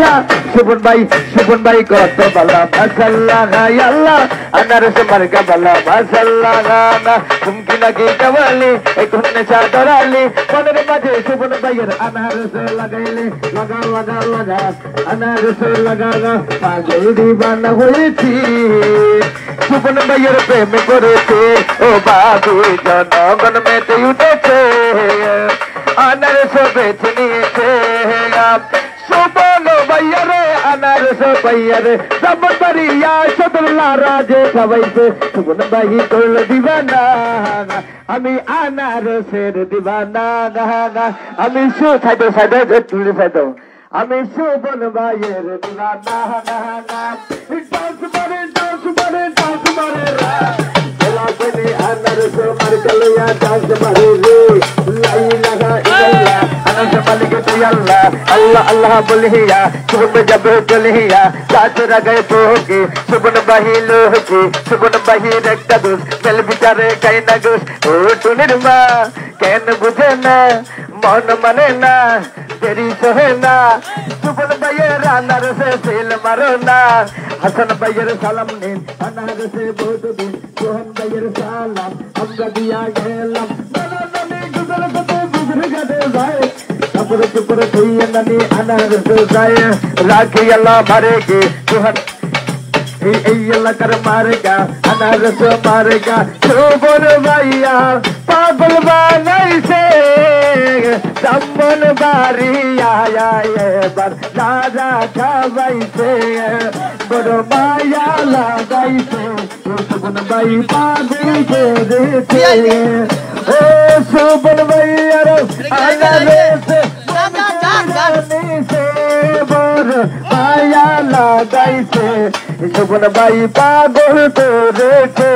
আল্লাহ সুবন ভাই কত বালা মাশাআল্লাহ আল্লাহ আনারসে মার্কা বালা মাশাআল্লাহ না তুমি নাকি কাওয়ালি এই কোনে চাদরালি মনের মাঝে সুবন ভাইয়ের আনারসে লাগাইলে লাগা আনারসে লাগা পাগল দিবানা হয়েছি সুবন ভাইয়ের প্রেমে পড়েছে ও বাবু জনগণ মেতে উঠেছে আনারস বেছে নিয়েছে সুবন ভাইয়ারে আনারস ভাইয়ারে সবন বাড়িয়া সদরলা রাজে খাওয়াইছে সুবন ভাই করল দিবানা আমি আনারসের দিবানা আমি সাইডে তুলে সাইডে আমি সুবন ভাইয়ের দিবানা ডান্স মারে আনারস মার্কা লইয়া ডান্স মারে রে লাই লাগা ইল্লাল্লাহ আনারস মালিক আল্লাহ আল্লাহ আল্লাহ বলিয়া সুবন জব চলিয়া সাজরা গয়ে তোকে সুবন ভাই লোকে সুবন ভাইয়ের একটা দোষ মেল বিচারে কাই না দোষ ও টুনির মা কেন বুঝে না মন মানে না তেরি সহে না সুবন ভাইয়ের আনারসে সেল মারো না হাসান ভাইয়ের সালাম নিন আনারসে বহুত দিন সোহন ভাইয়ের সালাম আমরা দিয়া গেলাম গুজর গেছে ভাই চুপরে তুইয়ে নানি আনারস যায় রাখি আল্লাহ মারেগে সোহন এই আল্লাহ কর মারেগা আনারস মারেগা সুবন ভাইয়া পাগল বানাইছে সামন বাড়িয়া এবার রাজা খাওয়াইছে বড় মায়া লাগাইছে সুবন ভাই পাগল করেছে ও সুবন ভাইয়ার আনারস বড় মায়া লাগাইছে সুবন ভাই পাগল করেছে।